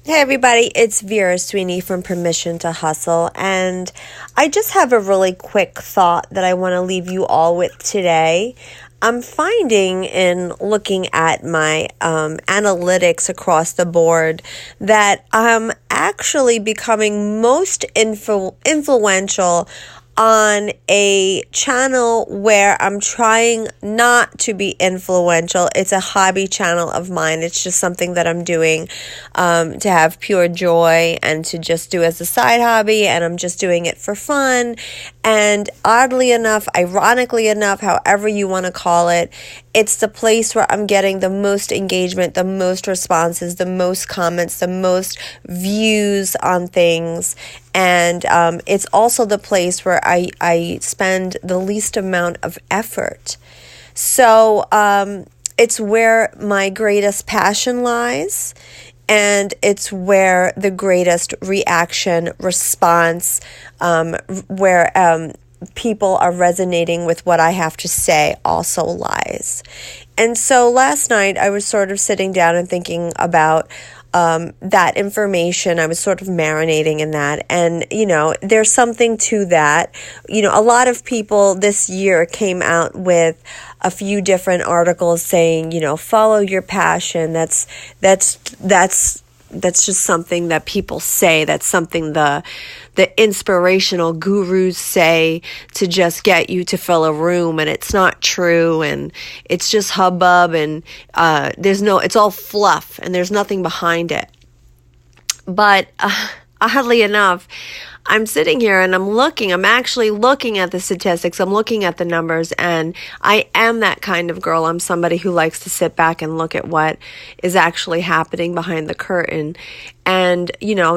Hey everybody, it's Vera Sweeney from Permission to Hustle, and I just have a really quick thought that I want to leave you all with today. I'm finding in looking at my analytics across the board that I'm actually becoming most influential on a channel where I'm trying not to be influential. It's a hobby channel of mine. It's just something that I'm doing to have pure joy and to just do as a side hobby, and I'm just doing it for fun. And oddly enough, ironically enough, however you want to call it, it's the place where I'm getting the most engagement, the most responses, the most comments, the most views on things. And it's also the place where I spend the least amount of effort. So it's where my greatest passion lies. And it's where the greatest reaction, response, where people are resonating with what I have to say also lies. And so last night I was sort of sitting down and thinking about that information. I was sort of marinating in that. And, there's something to that. A lot of people this year came out with a few different articles saying, follow your passion. That's just something that people say. That's something the inspirational gurus say to just get you to fill a room, and it's not true, and it's just hubbub, and it's all fluff, and there's nothing behind it. But oddly enough, I'm sitting here and I'm actually looking at the statistics, I'm looking at the numbers, and I am that kind of girl. I'm somebody who likes to sit back and look at what is actually happening behind the curtain. And,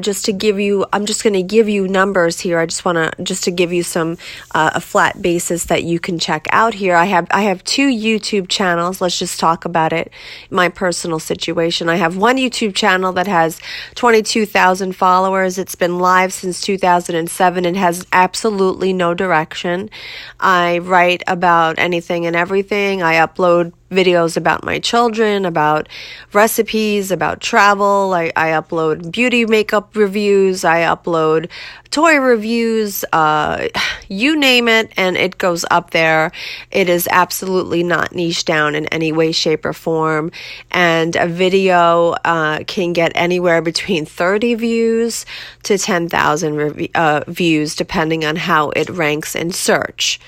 just to give you, I'm just going to give you numbers here. I just want to give you some, a flat basis that you can check out here. I have two YouTube channels. Let's just talk about it. My personal situation. I have one YouTube channel that has 22,000 followers. It's been live since 2007. It has absolutely no direction. I write about anything and everything. I upload videos about my children, about recipes, about travel. I upload beauty makeup reviews. I upload toy reviews, you name it, and it goes up there. It is absolutely not niche down in any way, shape, or form. And a video can get anywhere between 30 views to 10,000 views, depending on how it ranks in search.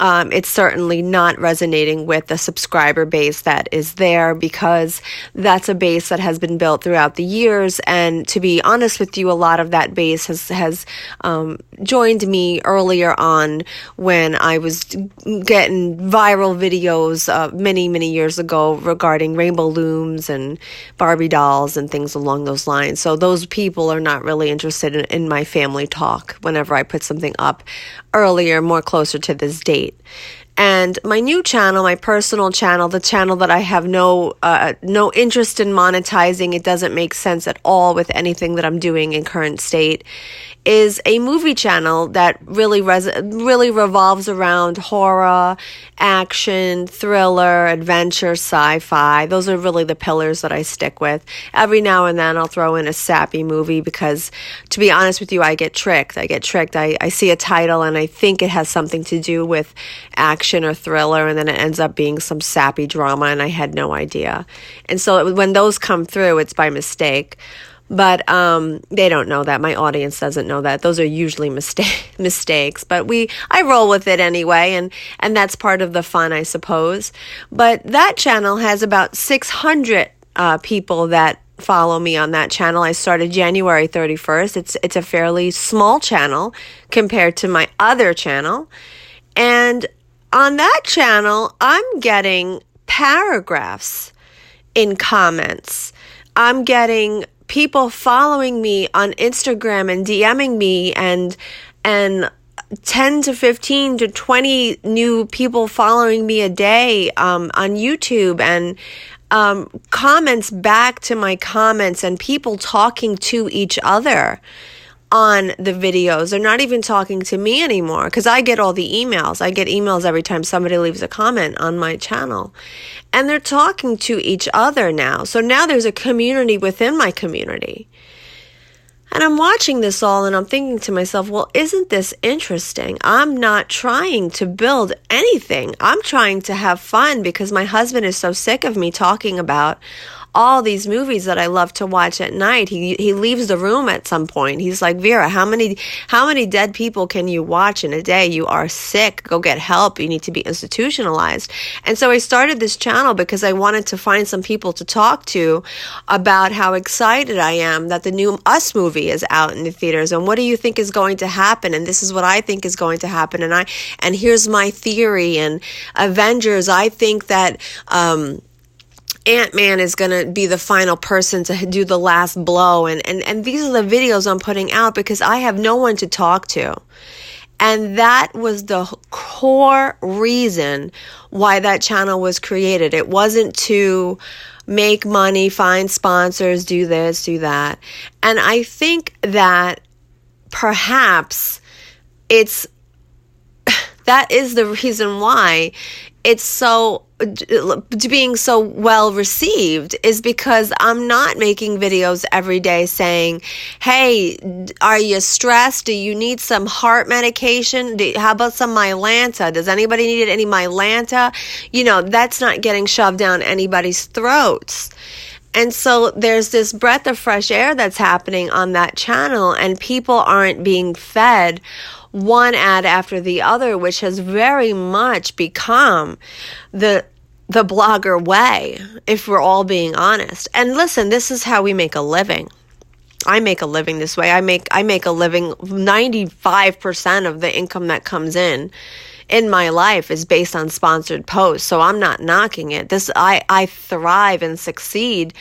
It's certainly not resonating with the subscriber base that is there, because that's a base that has been built throughout the years. And to be honest with you, a lot of that base has joined me earlier on when I was getting viral videos many, many years ago regarding rainbow looms and Barbie dolls and things along those lines. So those people are not really interested in my family talk whenever I put something up earlier, more closer to this date. And my new channel, my personal channel, the channel that I have no interest in monetizing, it doesn't make sense at all with anything that I'm doing in current state, is a movie channel that really revolves around horror, action, thriller, adventure, sci-fi. Those are really the pillars that I stick with. Every now and then I'll throw in a sappy movie because, to be honest with you, I get tricked. I see a title and I think it has something to do with action or thriller, and then it ends up being some sappy drama, and I had no idea. And so when those come through, it's by mistake. But they don't know that. My audience doesn't know that. Those are usually mistakes. But I roll with it anyway, and that's part of the fun, I suppose. But that channel has about 600 people that follow me on that channel. I started January 31st. It's a fairly small channel compared to my other channel. And on that channel, I'm getting paragraphs in comments. I'm getting people following me on Instagram and DMing me, and 10 to 15 to 20 new people following me a day on YouTube, and comments back to my comments, and people talking to each other on the videos. They're not even talking to me anymore because I get all the emails. I get emails every time somebody leaves a comment on my channel. And they're talking to each other now. So now there's a community within my community. And I'm watching this all and I'm thinking to myself, well, isn't this interesting? I'm not trying to build anything. I'm trying to have fun because my husband is so sick of me talking about all these movies that I love to watch at night. He leaves the room at some point. He's like, Vera, how many dead people can you watch in a day? You are sick. Go get help. You need to be institutionalized. And so I started this channel because I wanted to find some people to talk to about how excited I am that the new Us movie is out in the theaters. And what do you think is going to happen? And this is what I think is going to happen. And here's my theory. And Avengers, I think that Ant-Man is going to be the final person to do the last blow. And these are the videos I'm putting out because I have no one to talk to. And that was the core reason why that channel was created. It wasn't to make money, find sponsors, do this, do that. And I think that perhaps that is the reason why it's so being so well received is because I'm not making videos every day saying, hey, are you stressed? Do you need some heart medication? How about some Mylanta? Does anybody need any Mylanta? That's not getting shoved down anybody's throats. And so there's this breath of fresh air that's happening on that channel, and people aren't being fed one ad after the other, which has very much become the blogger way, if we're all being honest. And listen, this is how we make a living. I make a living this way. I make a living. 95% of the income that comes in my life is based on sponsored posts. So I'm not knocking it. I thrive and succeed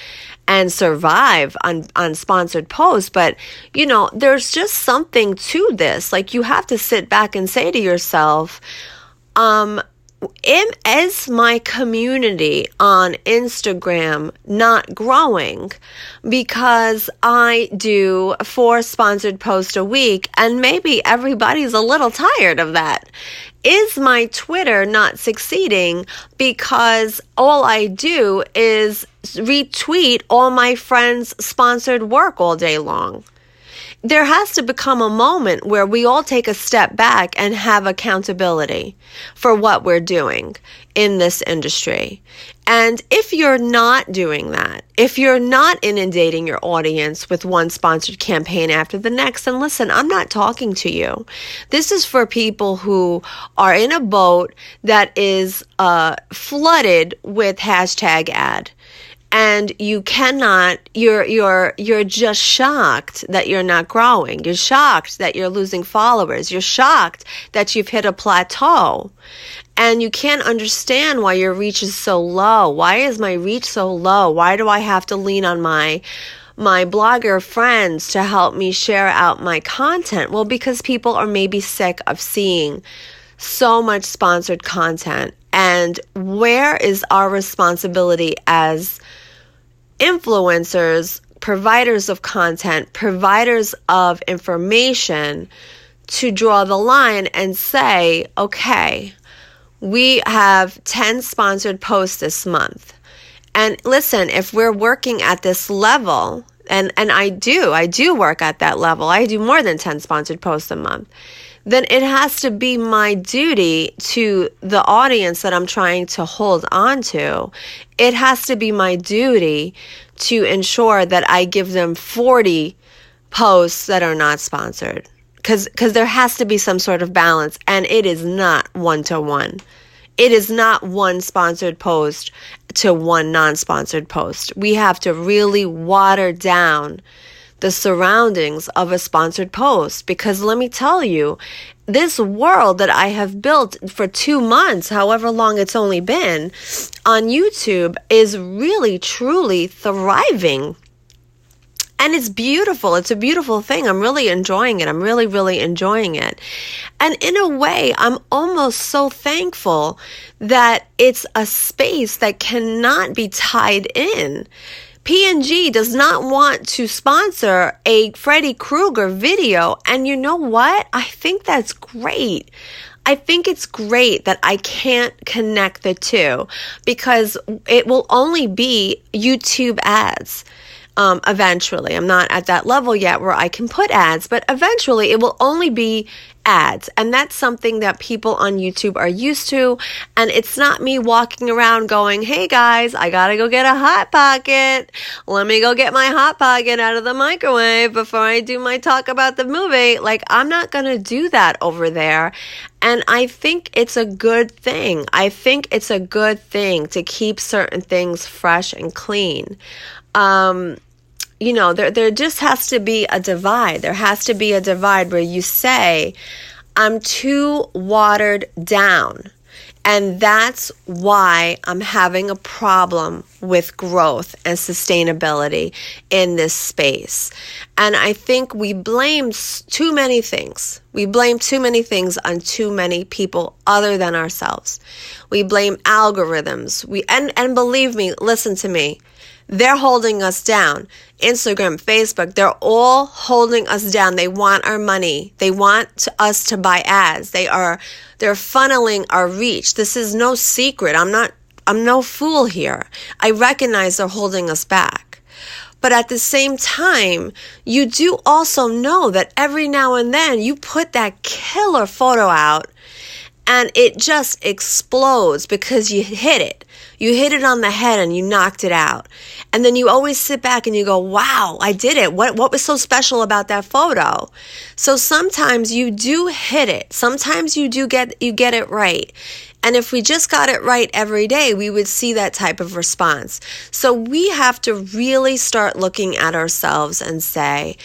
and survive on sponsored posts. But, there's just something to this. Like, you have to sit back and say to yourself, is my community on Instagram not growing because I do 4 sponsored posts a week and maybe everybody's a little tired of that? Is my Twitter not succeeding because all I do is retweet all my friends' sponsored work all day long? There has to become a moment where we all take a step back and have accountability for what we're doing in this industry. And if you're not doing that, if you're not inundating your audience with one sponsored campaign after the next, then listen, I'm not talking to you. This is for people who are in a boat that is flooded with hashtag ad. And you cannot, you're just shocked that you're not growing. You're shocked that you're losing followers. You're shocked that you've hit a plateau. And you can't understand why your reach is so low. Why is my reach so low? Why do I have to lean on my blogger friends to help me share out my content? Well, because people are maybe sick of seeing so much sponsored content. And where is our responsibility as influencers, providers of content, providers of information, to draw the line and say, okay, we have 10 sponsored posts this month. And listen, if we're working at this level, and I do work at that level, I do more than 10 sponsored posts a month, then it has to be my duty to the audience that I'm trying to hold on to. It has to be my duty to ensure that I give them 40 posts that are not sponsored. Because there has to be some sort of balance, and it is not one-to-one. It is not one sponsored post to one non-sponsored post. We have to really water down the surroundings of a sponsored post, because let me tell you, this world that I have built for 2 months, however long it's only been, on YouTube is really, truly thriving. And it's beautiful. It's a beautiful thing. I'm really enjoying it. I'm really, really enjoying it. And in a way, I'm almost so thankful that it's a space that cannot be tied in. P&G does not want to sponsor a Freddy Krueger video. And you know what? I think that's great. I think it's great that I can't connect the two, because it will only be YouTube ads. Eventually. I'm not at that level yet where I can put ads, but eventually it will only be ads. And that's something that people on YouTube are used to. And it's not me walking around going, hey guys, I gotta go get a Hot Pocket. Let me go get my Hot Pocket out of the microwave before I do my talk about the movie. Like, I'm not gonna do that over there. And I think it's a good thing. I think it's a good thing to keep certain things fresh and clean. There just has to be a divide. There has to be a divide where you say, I'm too watered down. And that's why I'm having a problem with growth and sustainability in this space. And I think we blame too many things. We blame too many things on too many people other than ourselves. We blame algorithms. And believe me, listen to me. They're holding us down. Instagram, Facebook, they're all holding us down. They want our money. They want us to buy ads. They're funneling our reach. This is no secret. I'm no fool here. I recognize they're holding us back. But at the same time, you do also know that every now and then you put that killer photo out and it just explodes because you hit it. You hit it on the head and you knocked it out. And then you always sit back and you go, wow, I did it. What was so special about that photo? So sometimes you do hit it. Sometimes you get it right. And if we just got it right every day, we would see that type of response. So we have to really start looking at ourselves and say,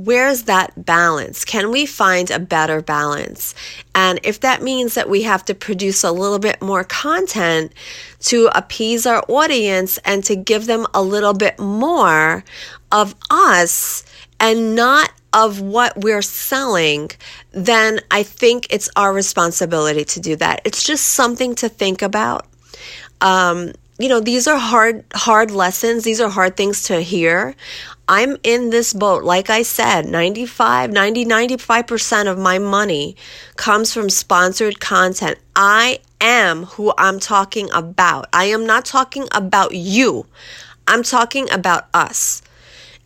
where's that balance? Can we find a better balance? And if that means that we have to produce a little bit more content to appease our audience and to give them a little bit more of us and not of what we're selling, then I think it's our responsibility to do that. It's just something to think about. These are hard lessons. These are hard things to hear. I'm in this boat. Like I said, 95% of my money comes from sponsored content. I am who I'm talking about. I am not talking about you. I'm talking about us.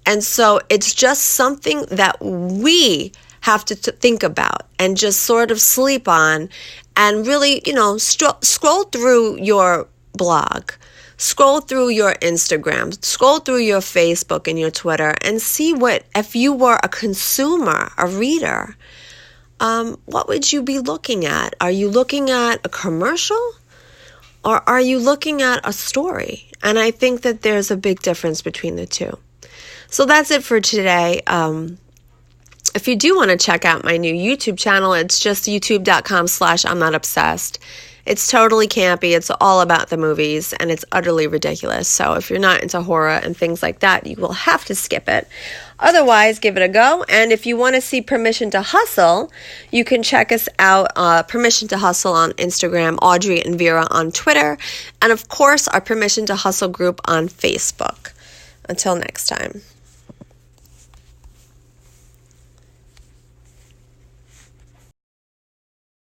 And so it's just something that we have to think about and just sort of sleep on and really, scroll through your blog. Scroll through your Instagram, scroll through your Facebook and your Twitter and see if you were a consumer, a reader, what would you be looking at? Are you looking at a commercial or are you looking at a story? And I think that there's a big difference between the two. So that's it for today. If you do want to check out my new YouTube channel, it's just youtube.com/I'm Not Obsessed. It's totally campy. It's all about the movies, and it's utterly ridiculous. So if you're not into horror and things like that, you will have to skip it. Otherwise, give it a go. And if you want to see Permission to Hustle, you can check us out, Permission to Hustle on Instagram, Audrey and Vera on Twitter, and of course, our Permission to Hustle group on Facebook. Until next time.